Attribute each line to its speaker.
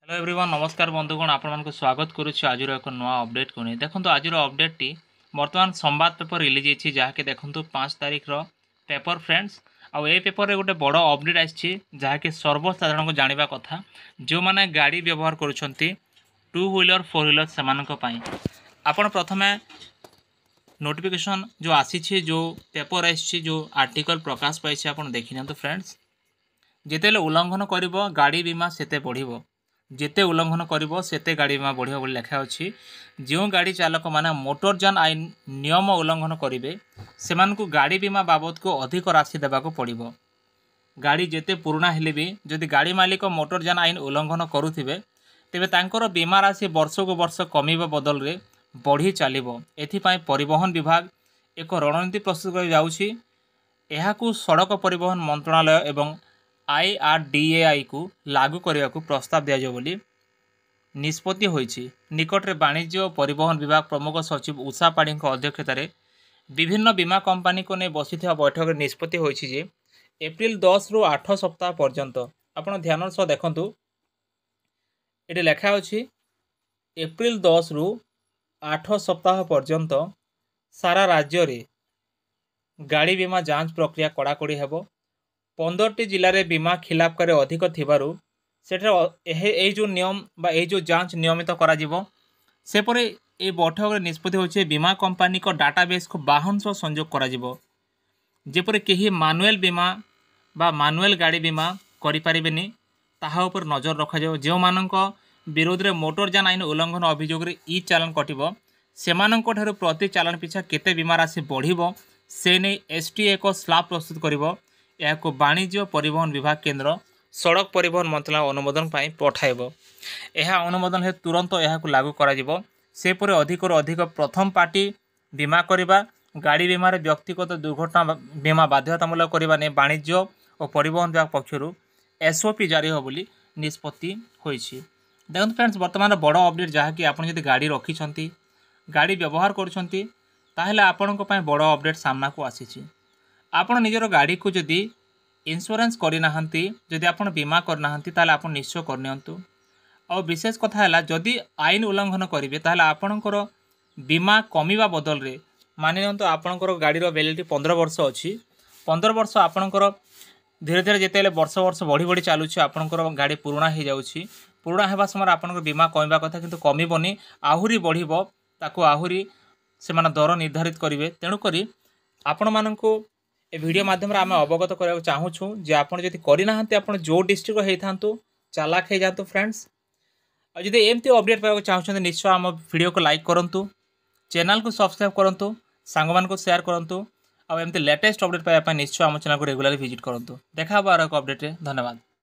Speaker 1: Hello everyone नमस्कार बंधुगण आपण स्वागत करुच्ची आज एक नुआ अपडेट को नहीं देखो आज अपडेट टी बर्तमान संवाद पेपर रिलीज होती जहाँकि देखो 5 तारिख पेपर फ्रेंड्स आउ ए पेपर रे गोटे बड़ अपडेट आसी जहाँकि सर्वसाधारण को जाना कथा जो मैंने गाड़ी व्यवहार करुँच टू व्हीलर फोर व्हीलर से आपण प्रथमे नोटिफिकेशन जो आसी जो पेपर आसी जो आर्टिकल प्रकाश पाई आप देखी ना फ्रेंड्स जिते उल्लंघन कर गाड़ी बीमा सेते बढ़ जेते उल्लंघन करिवो सेते गाड़ी बीमा बढ़िया बोली लिखा अछि जो गाड़ी चालक माने मोटरयान आईन नियम उल्लंघन करिवे सेमानकु गाड़ी बीमा बाबद को अधिक राशि देबाको पड़िबो। गाड़ी जेते पुराना हेले भी जदि गाड़ी मालिक मोटरयान आईन उल्लंघन करुथिबे तेबे तांकर बीमा राशि वर्ष को वर्ष कमिबा बदल रे बढ़ी चलिबो। एथिपाई परिवहन विभाग एक रणनीति प्रस्तुत कर जाउछि। एहाकु सड़क परिवहन मंत्रालय एवं IRDAI को लागू करने को प्रस्ताव दिया बोली निष्पत्ति होईछि। निकट में वाणिज्य और परिवहन विभाग प्रमुख सचिव उषा पाढ़ी अध्यक्षतार विभिन्न बीमा कंपनी को नहीं बसी बैठक में निष्पत्ति होईछि जे एप्रिल 10 रु 8 सप्ताह पर्यंत आपण ध्यान सह देखंतु ये लेखा अछि एप्रिल 10 रु 8 सप्ताह पर्यंत सारा राज्य रे गाड़ी बीमा जांच प्रक्रिया कड़ाकड़ी हेबो। 15टी जिले में बीमा खिलाफ करे अधिक थिबारु सेठे जो नियम बा जो जांच नियमित करा जिवो। सेपरे ए बैठक में निष्पत्ति होछि बीमा कंपनी को डाटाबेस को वाहन सह संयोग करा जिवो। जेपरि केही मानुएल बीमा बा मानुएल गाड़ी बीमा करि परिबेनी ताहा उपर नजर रखा जाओ। जो मानक विरोध रे मोटरयान आईन उल्लंघन अभियोग रे ई चालान कटिबो सेमानक ठारु प्रति चालान पिछा केते बीमा राशि बढ़िबो से नै STA एक स्लैब प्रस्तुत करिवो। यह वाणिज्य परिवहन विभाग केंद्र सड़क परिवहन मंत्रालय अनुमोदन पाई पठाइबो। यह अनुमोदन हे तुरंत यह लागू करा जिवो। सेपरि अधिक अधिक प्रथम पार्टी बीमा करबा गाड़ी बीमा रे व्यक्तिगत दुर्घटना बीमा बाध्यतामूलक करबा ने वाणिज्य और परिवहन विभाग पक्षरु SOP जारी हो बोली निष्पत्ति होईछि। देखो फ्रेंड्स वर्तमान बड़ अपडेट जहाँकि आपन यदि गाड़ी रखिछंती गाड़ी व्यवहार करुछंती ताहेले आपन को पाई बड़ अपडेट सामना को आसीछि। आपण निजर गाड़ी को जदि इंश्योरेंस करना जदि आप बीमा करना ताले आप निश्चय करनियंतु। और विशेष कथा है जदि आईन उल्लंघन करेंगे ताले आपणकर बीमा कमिबा बदल रे मानि नियंतु आपणकर गाड़ीर वैलिडिटी 15 वर्ष अच्छी 15 वर्ष आपणकर धीरे धीरे जिते वर्ष वर्ष बढ़ी बढ़ी चलुची आपणकर गाड़ी पुराना हो जाउची। पुराना हेबा समय आपणकर बीमा कमिबा कथा किंतु कमिबनी आहुरी बढ़िबो ताकू आहुरी से दर निर्धारित करेंगे। तेणुक आपण मानकु ए वीडियो माध्यम आम अवगत करने चाहूँ जे आपड़ जब करना आप जो डिस्ट्रिक्ट होता चालाक हो जातु फ्रेंड्स। और जब एमती अपडेट पाइबा चाहते निश्चय आम वीडियो को लाइक करूँ चैनल को सब्सक्राइब करूँ सांग मान को शेयर करूँ और एमती लेटेस्ट अपडेट पाइबा निश्चय आम चैनल को रेगुलर विजिट करूँ। देखा एक अपडेट। धन्यवाद।